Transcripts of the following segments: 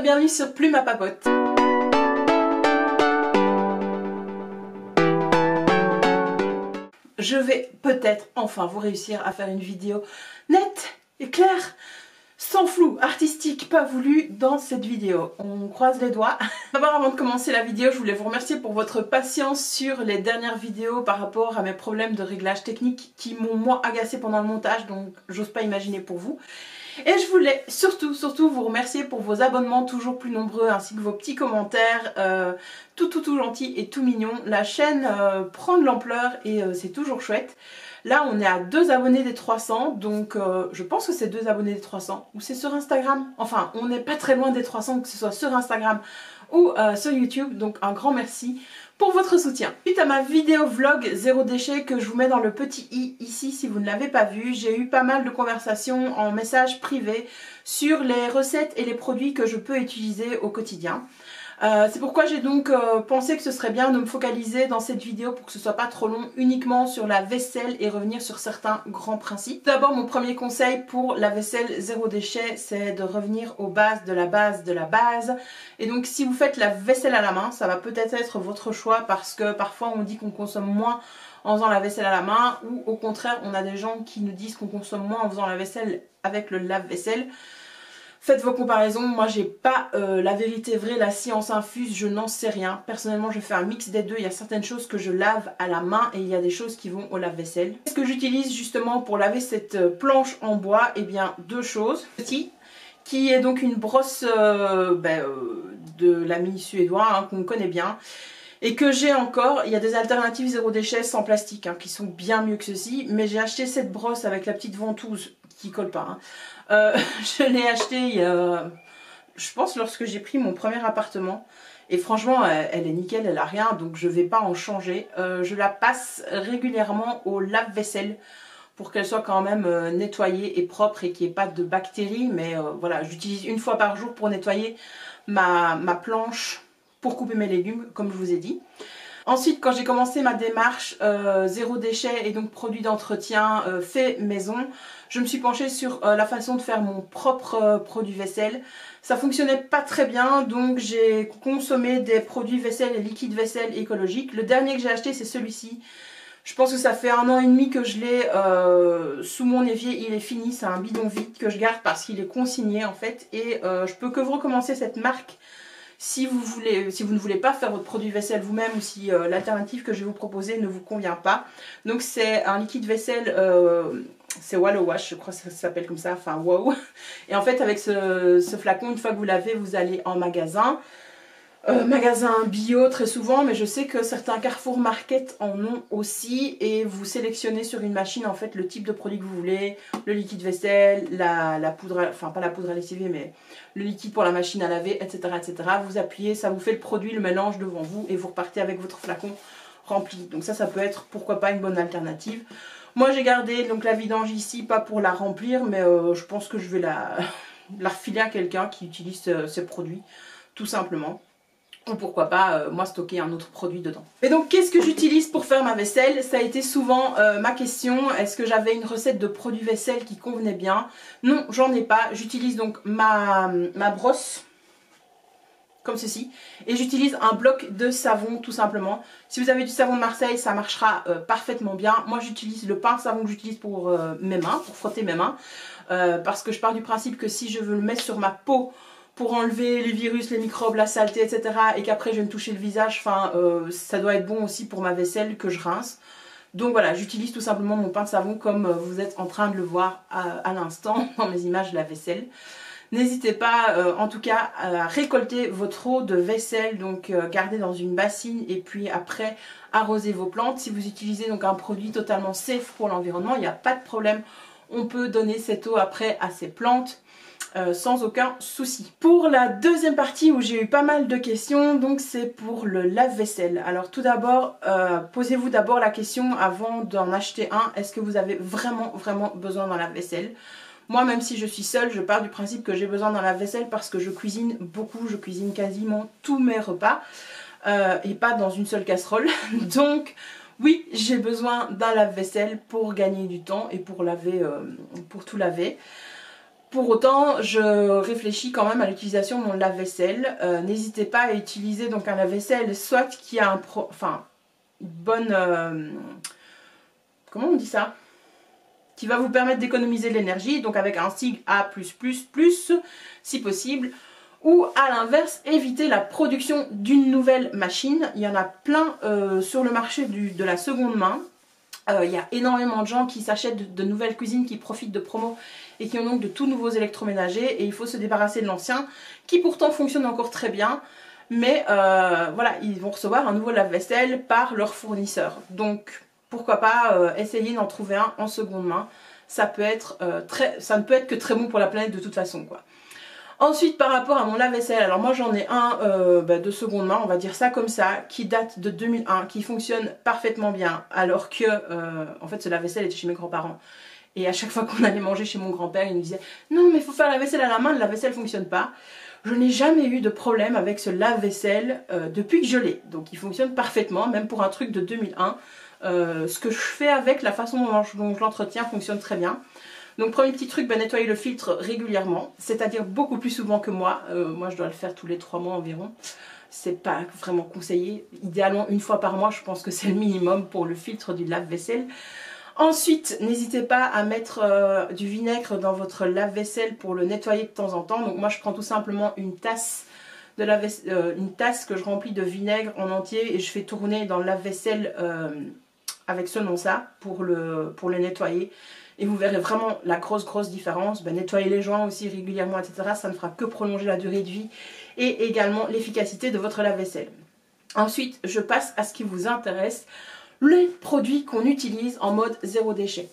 bienvenue sur Plume à Papote. Je vais peut-être enfin vous réussir à faire une vidéo nette et claire, sans flou artistique pas voulu dans cette vidéo. On croise les doigts. D'abord, avant de commencer la vidéo, je voulais vous remercier pour votre patience sur les dernières vidéos par rapport à mes problèmes de réglage technique qui m'ont moi agacé pendant le montage, donc j'ose pas imaginer pour vous. Et je voulais surtout vous remercier pour vos abonnements toujours plus nombreux ainsi que vos petits commentaires tout gentils et tout mignons. La chaîne prend de l'ampleur et c'est toujours chouette. Là on est à 2 abonnés des 300, donc je pense que c'est 2 abonnés des 300 ou c'est sur Instagram. Enfin on n'est pas très loin des 300, que ce soit sur Instagram ou sur YouTube, donc un grand merci pour votre soutien. Suite à ma vidéo vlog zéro déchet que je vous mets dans le petit i ici si vous ne l'avez pas vu, j'ai eu pas mal de conversations en message privé sur les recettes et les produits que je peux utiliser au quotidien. C'est pourquoi j'ai donc pensé que ce serait bien de me focaliser dans cette vidéo pour que ce soit pas trop long uniquement sur la vaisselle et revenir sur certains grands principes. D'abord, mon premier conseil pour la vaisselle zéro déchet, c'est de revenir aux bases de la base de la base. Et donc si vous faites la vaisselle à la main, ça va peut-être être votre choix parce que parfois on dit qu'on consomme moins en faisant la vaisselle à la main, ou au contraire on a des gens qui nous disent qu'on consomme moins en faisant la vaisselle avec le lave-vaisselle. Faites vos comparaisons, moi j'ai pas la vérité vraie, la science infuse, je n'en sais rien. Personnellement je fais un mix des deux, il y a certaines choses que je lave à la main et il y a des choses qui vont au lave-vaisselle. Qu'est-ce que j'utilise justement pour laver cette planche en bois? Eh bien 2 choses. Petit, qui est donc une brosse de l'ami suédois hein, qu'on connaît bien. Et que j'ai encore, il y a des alternatives zéro déchet sans plastique hein, qui sont bien mieux que ceci. Mais j'ai acheté cette brosse avec la petite ventouse qui colle pas. Hein. Je l'ai acheté il y a, je pense lorsque j'ai pris mon premier appartement. Et franchement elle est nickel, elle a rien, donc je vais pas en changer. Je la passe régulièrement au lave-vaisselle pour qu'elle soit quand même nettoyée et propre et qu'il n'y ait pas de bactéries. Mais voilà, j'utilise une fois par jour pour nettoyer ma planche pour couper mes légumes, comme je vous ai dit. Ensuite, quand j'ai commencé ma démarche zéro déchet et donc produit d'entretien fait maison, je me suis penchée sur la façon de faire mon propre produit vaisselle. Ça fonctionnait pas très bien, donc j'ai consommé des produits vaisselle et liquide vaisselle écologiques. Le dernier que j'ai acheté, c'est celui-ci. Je pense que ça fait 1 an et demi que je l'ai sous mon évier, il est fini, c'est un bidon vide que je garde parce qu'il est consigné en fait. Et je peux que vous recommencer cette marque si vous ne voulez pas faire votre produit vaisselle vous-même ou si l'alternative que je vais vous proposer ne vous convient pas. Donc c'est un liquide vaisselle, c'est Wallow Wash, je crois que ça s'appelle comme ça, enfin wow. Et en fait avec ce flacon, une fois que vous l'avez, vous allez en magasin. Magasin bio très souvent, mais je sais que certains Carrefour Market en ont aussi et vous sélectionnez sur une machine en fait le type de produit que vous voulez, le liquide vaisselle, la poudre, enfin pas la poudre à lessiver mais le liquide pour la machine à laver, etc. Vous appuyez, ça vous fait le produit, le mélange devant vous et vous repartez avec votre flacon rempli. Donc ça peut être pourquoi pas une bonne alternative. Moi j'ai gardé donc la vidange ici, pas pour la remplir, mais je pense que je vais la refiler à quelqu'un qui utilise ce produit tout simplement. Ou pourquoi pas moi stocker un autre produit dedans. Et donc qu'est-ce que j'utilise pour faire ma vaisselle? Ça a été souvent ma question. Est-ce que j'avais une recette de produit vaisselle qui convenait bien? Non, j'en ai pas. J'utilise donc ma brosse comme ceci et j'utilise un bloc de savon tout simplement. Si vous avez du savon de Marseille, ça marchera parfaitement bien. Moi j'utilise le pain savon que j'utilise pour mes mains, pour frotter mes mains, parce que je pars du principe que si je veux le mettre sur ma peau pour enlever les virus, les microbes, la saleté, etc. et qu'après je vais me toucher le visage, enfin ça doit être bon aussi pour ma vaisselle que je rince. Donc voilà, j'utilise tout simplement mon pain de savon comme vous êtes en train de le voir à l'instant dans mes images de la vaisselle. N'hésitez pas en tout cas à récolter votre eau de vaisselle, donc gardez dans une bassine et puis après arroser vos plantes. Si vous utilisez donc un produit totalement safe pour l'environnement, il n'y a pas de problème, on peut donner cette eau après à ses plantes. Sans aucun souci. Pour la deuxième partie où j'ai eu pas mal de questions, donc c'est pour le lave-vaisselle. Alors tout d'abord, posez-vous d'abord la question avant d'en acheter un, est-ce que vous avez vraiment besoin d'un lave-vaisselle? Moi même si je suis seule, je pars du principe que j'ai besoin d'un lave-vaisselle parce que je cuisine beaucoup, je cuisine quasiment tous mes repas et pas dans une seule casserole. Donc oui, j'ai besoin d'un lave-vaisselle pour gagner du temps et pour laver, pour tout laver. Pour autant, je réfléchis quand même à l'utilisation de mon lave-vaisselle. N'hésitez pas à utiliser donc un lave-vaisselle soit qui a une bonne... comment on dit ça? Qui va vous permettre d'économiser de l'énergie, donc avec un sigle A+++, si possible. Ou à l'inverse, éviter la production d'une nouvelle machine. Il y en a plein sur le marché de la seconde main. Il y a énormément de gens qui s'achètent de nouvelles cuisines, qui profitent de promos et qui ont donc de tout nouveaux électroménagers. Et il faut se débarrasser de l'ancien, qui pourtant fonctionne encore très bien. Mais voilà, ils vont recevoir un nouveau lave-vaisselle par leur fournisseur. Donc pourquoi pas essayer d'en trouver un en seconde main. Ça peut être ça ne peut être que très bon pour la planète de toute façon, quoi. Ensuite, par rapport à mon lave-vaisselle, alors moi j'en ai un de seconde main, on va dire ça comme ça, qui date de 2001, qui fonctionne parfaitement bien, alors que en fait ce lave-vaisselle était chez mes grands-parents. Et à chaque fois qu'on allait manger chez mon grand-père, il nous disait « Non mais il faut faire la vaisselle à la main, le lave-vaisselle ne fonctionne pas ». Je n'ai jamais eu de problème avec ce lave-vaisselle depuis que je l'ai. Donc il fonctionne parfaitement, même pour un truc de 2001. Ce que je fais avec, la façon dont je l'entretiens fonctionne très bien. Donc premier petit truc, nettoyer le filtre régulièrement, c'est-à-dire beaucoup plus souvent que moi. Moi je dois le faire tous les 3 mois environ. C'est pas vraiment conseillé. Idéalement une fois par mois, je pense que c'est le minimum pour le filtre du lave-vaisselle. Ensuite, n'hésitez pas à mettre du vinaigre dans votre lave-vaisselle pour le nettoyer de temps en temps. Donc moi je prends tout simplement une tasse une tasse que je remplis de vinaigre en entier et je fais tourner dans le lave-vaisselle avec seulement ça pour le nettoyer. Et vous verrez vraiment la grosse différence. Nettoyer les joints aussi régulièrement, etc. Ça ne fera que prolonger la durée de vie et également l'efficacité de votre lave-vaisselle. Ensuite, je passe à ce qui vous intéresse, les produits qu'on utilise en mode zéro déchet.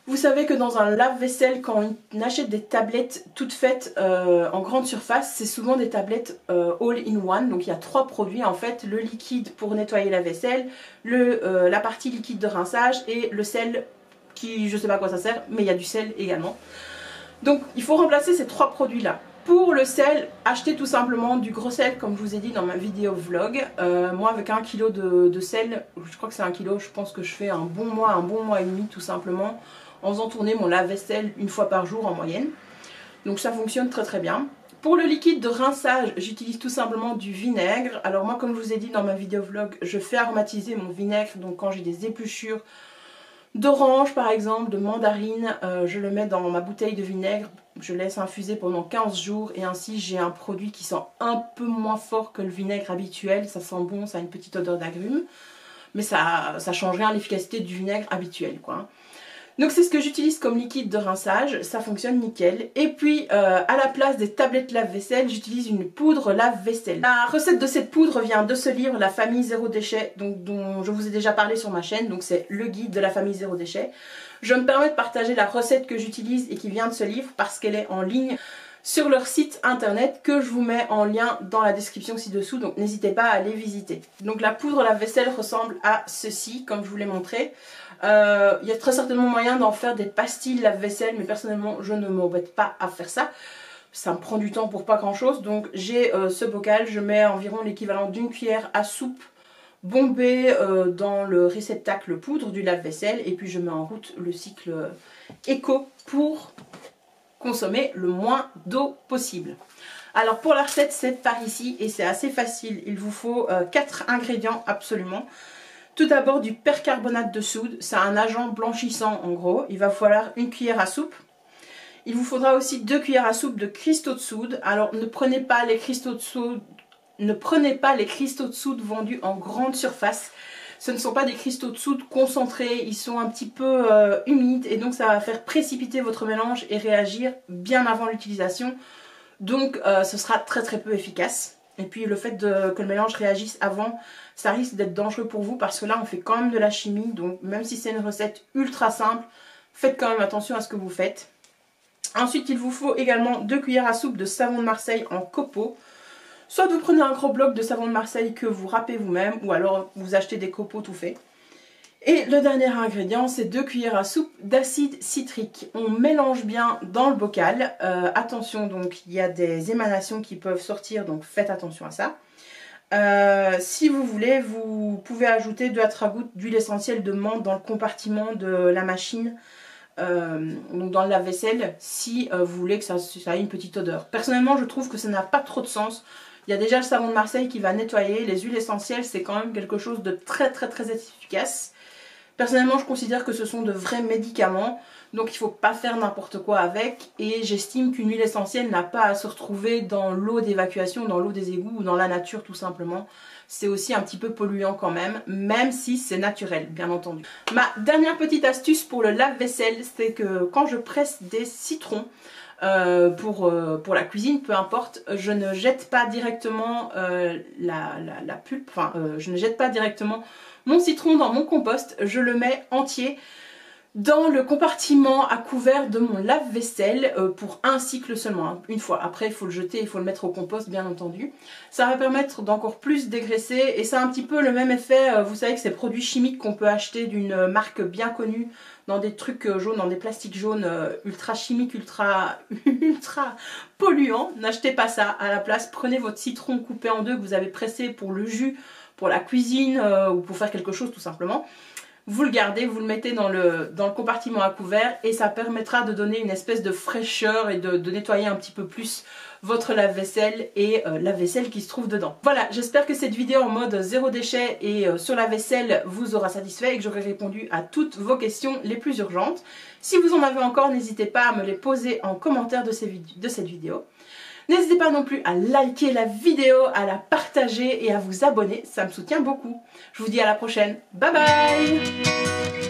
Vous savez que dans un lave-vaisselle, quand on achète des tablettes toutes faites en grande surface, c'est souvent des tablettes all-in-one. Donc il y a 3 produits en fait, le liquide pour nettoyer la vaisselle, la partie liquide de rinçage et le sel qui, je sais pas à quoi ça sert, mais il y a du sel également. Donc il faut remplacer ces 3 produits là. Pour le sel, achetez tout simplement du gros sel comme je vous ai dit dans ma vidéo vlog. Moi avec 1 kg de sel, je crois que c'est 1 kg, je pense que je fais un bon mois et demi tout simplement en faisant tourner mon lave-vaisselle une fois par jour en moyenne. Donc ça fonctionne très bien. Pour le liquide de rinçage, j'utilise tout simplement du vinaigre. Alors moi comme je vous ai dit dans ma vidéo vlog, je fais aromatiser mon vinaigre. Donc quand j'ai des épluchures d'orange par exemple, de mandarine, je le mets dans ma bouteille de vinaigre. Je laisse infuser pendant 15 jours et ainsi j'ai un produit qui sent un peu moins fort que le vinaigre habituel. Ça sent bon, ça a une petite odeur d'agrumes. Mais ça change rien à l'efficacité du vinaigre habituel, quoi. Donc c'est ce que j'utilise comme liquide de rinçage, ça fonctionne nickel. Et puis à la place des tablettes lave-vaisselle, j'utilise une poudre lave-vaisselle. La recette de cette poudre vient de ce livre, La famille zéro déchet, donc, dont je vous ai déjà parlé sur ma chaîne. Donc c'est le guide de la famille zéro déchet. Je me permets de partager la recette que j'utilise et qui vient de ce livre parce qu'elle est en ligne sur leur site internet que je vous mets en lien dans la description ci-dessous, donc n'hésitez pas à aller visiter. Donc la poudre lave-vaisselle ressemble à ceci, comme je vous l'ai montré. Il y a très certainement moyen d'en faire des pastilles lave-vaisselle, mais personnellement je ne m'embête pas à faire ça. Ça me prend du temps pour pas grand chose, donc j'ai ce bocal, je mets environ l'équivalent d'une cuillère à soupe bombée dans le réceptacle poudre du lave-vaisselle et puis je mets en route le cycle éco pour consommer le moins d'eau possible. Alors pour la recette c'est par ici et c'est assez facile, il vous faut 4 ingrédients absolument. Tout d'abord du percarbonate de soude, c'est un agent blanchissant en gros, il va falloir une cuillère à soupe. Il vous faudra aussi 2 cuillères à soupe de cristaux de soude. Alors ne prenez pas les cristaux de soude, vendus en grande surface. Ce ne sont pas des cristaux de soude concentrés, ils sont un petit peu humides et donc ça va faire précipiter votre mélange et réagir bien avant l'utilisation. Donc ce sera très peu efficace. Et puis le fait que le mélange réagisse avant, ça risque d'être dangereux pour vous parce que là on fait quand même de la chimie. Donc même si c'est une recette ultra simple, faites quand même attention à ce que vous faites. Ensuite il vous faut également 2 cuillères à soupe de savon de Marseille en copeaux. Soit vous prenez un gros bloc de savon de Marseille que vous râpez vous-même ou alors vous achetez des copeaux tout faits. Et le dernier ingrédient, c'est 2 cuillères à soupe d'acide citrique. On mélange bien dans le bocal. Attention, donc il y a des émanations qui peuvent sortir, donc faites attention à ça. Si vous voulez, vous pouvez ajouter 2 à 3 gouttes d'huile essentielle de menthe dans le compartiment de la machine donc dans le lave-vaisselle, si vous voulez que ça ait une petite odeur. Personnellement, je trouve que ça n'a pas trop de sens. Il y a déjà le savon de Marseille qui va nettoyer. Les huiles essentielles, c'est quand même quelque chose de très efficace. Personnellement, je considère que ce sont de vrais médicaments. Donc il ne faut pas faire n'importe quoi avec. Et j'estime qu'une huile essentielle n'a pas à se retrouver dans l'eau d'évacuation, dans l'eau des égouts ou dans la nature tout simplement. C'est aussi un petit peu polluant quand même si c'est naturel, bien entendu. Ma dernière petite astuce pour le lave-vaisselle, c'est que quand je presse des citrons, pour la cuisine, peu importe, je ne jette pas directement la pulpe, enfin je ne jette pas directement mon citron dans mon compost, je le mets entier dans le compartiment à couvert de mon lave-vaisselle pour un cycle seulement, hein, une fois. Après il faut le jeter, il faut le mettre au compost bien entendu. Ça va permettre d'encore plus dégraisser et ça a un petit peu le même effet, vous savez que ces produits chimiques qu'on peut acheter d'une marque bien connue dans des trucs jaunes, dans des plastiques jaunes ultra chimiques, ultra polluants. N'achetez pas ça, à la place prenez votre citron coupé en deux que vous avez pressé pour le jus, pour la cuisine ou pour faire quelque chose tout simplement. Vous le gardez, vous le mettez dans le compartiment à couvert et ça permettra de donner une espèce de fraîcheur et de nettoyer un petit peu plus votre lave-vaisselle et la vaisselle qui se trouve dedans. Voilà, j'espère que cette vidéo en mode zéro déchet et sur la vaisselle vous aura satisfait et que j'aurai répondu à toutes vos questions les plus urgentes. Si vous en avez encore, n'hésitez pas à me les poser en commentaire de cette vidéo. N'hésitez pas non plus à liker la vidéo, à la partager et à vous abonner, ça me soutient beaucoup. Je vous dis à la prochaine, bye bye!